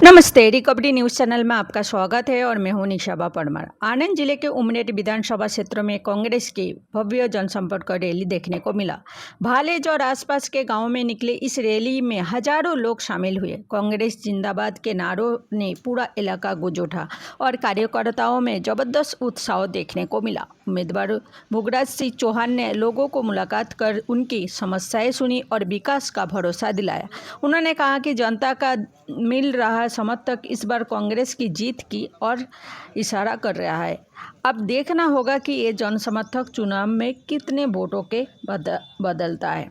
नमस्ते, recovery news channel में आपका स्वागत है और मैं हूं निशाबा परमार। आनंद जिले के उमरेठ विधानसभा क्षेत्र में कांग्रेस की भव्य जनसंपर्क रैली देखने को मिला। भालेज और आसपास के गांवों में निकले इस रैली में हजारों लोग शामिल हुए। कांग्रेस जिंदाबाद के नारों ने पूरा इलाका गूंज उठा और कार्यकर्ताओं में जबरदस्त उत्साह देखने को मिला। उम्मीदवार भुगराज सिंह चौहान ने लोगों को मुलाकात कर उनकी समस्याएं सुनी और विकास का भरोसा दिलाया। उन्होंने कहा कि जनता का मिल रहा समर्थक इस बार कांग्रेस की जीत की और इशारा कर रहा है। अब देखना होगा कि ये जनसमर्थक चुनाव में कितने वोटों के बदलता है।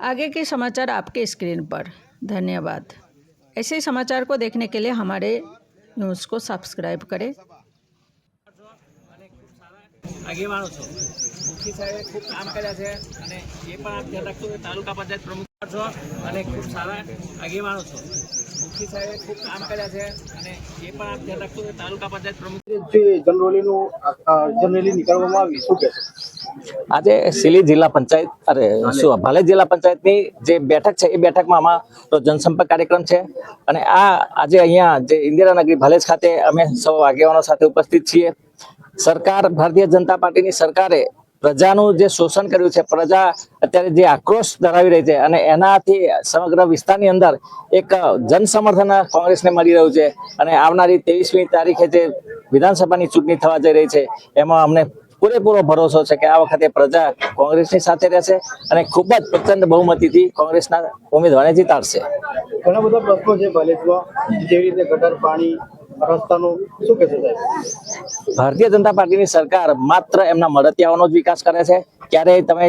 आगे के समाचार आपके स्क्रीन पर। धन्यवाद। ऐसे समाचार को देखने के लिए हमारे न्यूज़ को सब्सक्राइब करें। આગેવાનો છો મુખી સાહેબે ખૂબ કામ કર્યા છે અને એ પણ આપ ધ્યાન રાખજો કે તાલુકા પંચાયત પ્રમુખ છો અને ખૂબ સારા આગેવાનો છો મુખી સાહેબે ખૂબ કામ કર્યા છે અને એ પણ આપ ધ્યાન રાખજો કે તાલુકા પંચાયત પ્રમુખ જે જનરલી નીકળવામાં આવી શું કહેશો? આજે સિલી જિલ્લા પંચાયત ભાલેજ જિલ્લા પંચાયતની જે બેઠક છે એ બેઠકમાં અમારો જનસંપર્ક કાર્યક્રમ છે અને આજે અહીંયા જે ઇન્દિરાનગરી ભાલેજ ખાતે અમે સૌ આગેવાનો સાથે ઉપસ્થિત છીએ। સરકાર ભારતીય જનતા પાર્ટીની સરકારે પ્રજાનું જે શોષણ કર્યું છે, પ્રજા અત્યારે જે આક્રોશ ધરાવી રહી છે અને એનાથી સમગ્ર વિસ્તારની અંદર એક જનસમર્થન કોંગ્રેસને મળી રહ્યું છે અને આવનારી 23મી તારીખે જે વિધાનસભાની ચૂંટણી થવા જઈ રહી છે એમાં અમને પૂરેપૂરો ભરોસો છે કે આ વખતે પ્રજા કોંગ્રેસની સાથે રહેશે અને ખૂબ જ પ્રચંડ બહુમતીથી કોંગ્રેસના ઉમેદવારને જીતાડશે। ઘણા બધા પ્રશ્નો છે ભાલેજમાં, જેવી રીતે ગટર પાણી રસ્તાનું શું કહેશો સાહેબ? ભારતીય જનતા પાર્ટીની સરકાર માત્ર એમના મળતિયાઓનો જ વિકાસ કરે છે। ક્યારેય તમે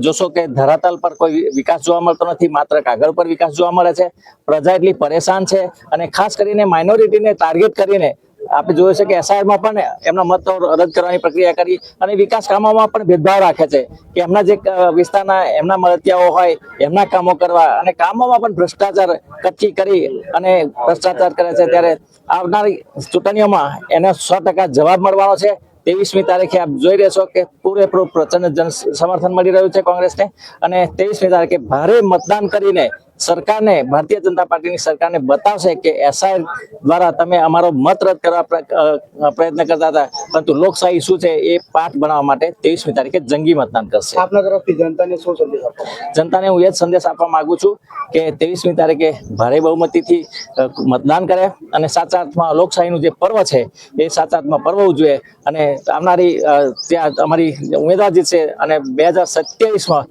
જોશો કે ધરાતલ પર કોઈ વિકાસ જોવા મળતો નથી, માત્ર કાગળ પર વિકાસ જોવા મળે છે। પ્રજા એટલી પરેશાન છે અને ખાસ કરીને માઇનોરિટીને ટાર્ગેટ કરીને આપણે જોયું છે કે એસઆઈઆરમાં પણ એમના મત રદ કરવાની પ્રક્રિયા કરી અને વિકાસ કામોમાં પણ ભેદભાવ રાખે છે કે એમના જે વિસ્તારના એમના મળતિયાઓ હોય એમના કામો કરવા અને કામોમાં પણ ભ્રષ્ટાચાર કચ્છી કરી અને ભ્રષ્ટાચાર કરે છે। ત્યારે આવનારી ચૂંટણીઓમાં એને 100% જવાબ મળવાનો છે। 23મી તારીખે આપ જોઈ રહેશો કે પૂરેપૂરું પ્રચંડ જન સમર્થન મળી રહ્યું છે કોંગ્રેસને અને 23મી તારીખે ભારે મતદાન કરીને સરકારને ભારતીય જનતા પાર્ટીની સરકારને બતાવશે કે એસઆઈ દ્વારા તમે અમારો મત રદ કરવા પ્રયત્ન કરતા હતા, પરંતુ લોકશાહી શું છે એ પાઠ બનાવવા માટે 23મી તારીખે જંગી મતદાન કરશે। આપના તરફથી જનતાને શું સંદેશ આપો? જનતાને હું એ જ સંદેશ આપવા માંગુ છું કે 23મી તારીખે ભારે બહુમતીથી મતદાન કરે અને સાચા અર્થમાં લોકશાહીનું જે પર્વ છે એ સાચા અર્થમાં પર્વ ઉજવે અને આવનારી ત્યાં અમારી ઉમેદવાર જીતશે અને 2027માં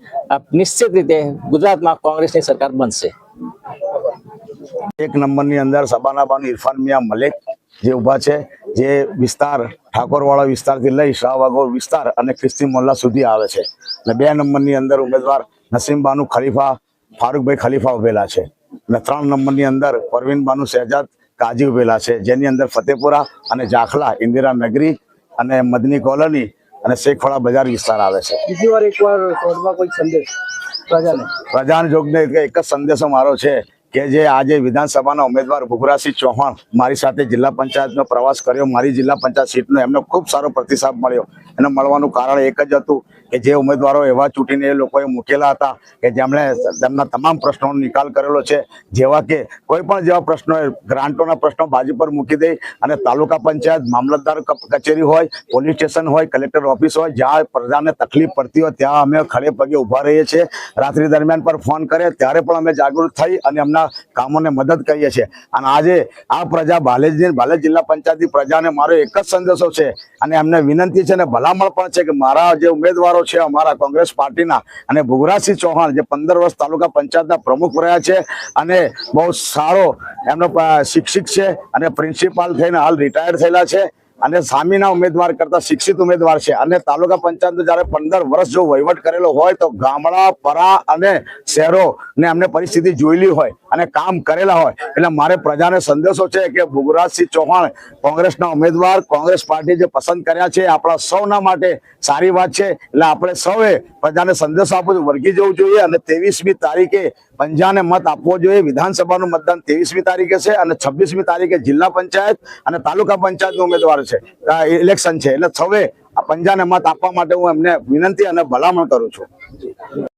નિશ્ચિત રીતે ગુજરાતમાં કોંગ્રેસની સરકાર બનશે। 1 નંબરની અંદર સબાના બાનુ ઇરફાન મિયા મલિક જે ઊભા છે, જે વિસ્તાર ઠાકોરવાળા વિસ્તારથી લઈ શાહવાગોર વિસ્તાર અને ખ્રિસ્તી મોહલ્લા સુધી આવે છે અને 2 નંબરની અંદર ઉમેદવાર નસીમ બાનુ ખલીફા ફારૂકભાઈ ખલીફા ઉભેલા છે અને 3 નંબરની અંદર પરવીન બાનુ શહેજાદ કાજી ઉભેલા છે, જેની અંદર ફતેપુરા અને જાખલા ઇન્દિરાનગરી અને મદની કોલોની અને શેખવાડા બજાર વિસ્તાર આવે છે। બીજી વાર એકવાર શોર્ટમાં કોઈ સંદેશ પ્રજાને જોગને એક જ સંદેશો મારો છે કે જે આજે વિધાનસભાના ઉમેદવાર ભુગરાજસિંહ ચૌહાણ મારી સાથે જિલ્લા પંચાયતનો પ્રવાસ કર્યો, મારી જિલ્લા પંચાયત સીટનો એમને ખૂબ સારો પ્રતિસાદ મળ્યો। એને મળવાનું કારણ એક જ હતું કે જે ઉમેદવારો એવા ચૂંટીને એ લોકોએ મૂકેલા હતા કે જેમણે તેમના તમામ પ્રશ્નોનો નિકાલ કરેલો છે, જેવા કે કોઈ પણ જેવા પ્રશ્નો ગ્રાન્ટોના પ્રશ્નો બાજુ પર મૂકી દઈ અને તાલુકા પંચાયત, મામલતદાર કચેરી હોય, પોલીસ સ્ટેશન હોય, કલેક્ટર ઓફિસ હોય, જ્યાં પ્રજાને તકલીફ પડતી હોય ત્યાં અમે ખડે પગે ઊભા રહીએ છીએ। રાત્રિ દરમિયાન પર ફોન કરે ત્યારે પણ અમે જાગૃત થઈ અને એમના કામોને મદદ કરીએ છીએ અને આજે આ પ્રજા ભાલેજ જિલ્લા પંચાયતની પ્રજાને મારો એક જ સંદેશો છે અને એમને વિનંતી છે અને ભલામણ પણ છે કે મારા જે ઉમેદવારો છે અમારા કોંગ્રેસ પાર્ટીના અને ભુગરાજસિંહ ચૌહાણ જે 15 વર્ષ તાલુકા પંચાયતના પ્રમુખ રહ્યા છે અને બહુ સારો એમનો શિક્ષક છે અને પ્રિન્સિપાલ થઈને હાલ રિટાયર્ડ થયેલા છે અને સામીના ઉમેદવાર કરતા શિક્ષિત ઉમેદવાર છે અને તાલુકા પંચાયતનો જ્યારે 15 વર્ષ જો વહીવટ કરેલો હોય તો ગામડા પરા અને શહેરોને એમને પરિસ્થિતિ જોયેલી હોય અને કામ કરેલા હોય એટલે મારે પ્રજાને સંદેશો છે કે ભુગરાજસિંહ ચૌહાણ કોંગ્રેસના ઉમેદવાર કોંગ્રેસ પાર્ટી જે પસંદ કર્યા છે આપણા સૌના માટે સારી વાત છે। એટલે આપણે સૌએ પ્રજાને સંદેશો આપવો વર્ગી જવું જોઈએ અને 23મી તારીખે પંજાને મત આપવો જોઈએ। વિધાનસભાનું મતદાન 23મી તારીખે છે અને 26મી તારીખે જિલ્લા પંચાયત અને તાલુકા પંચાયતનો ઉમેદવાર છે ઇલેક્શન છે, એટલે સૌએ આ પંજાને મત આપવા માટે હું એમને વિનંતી અને ભલામણ કરું છું।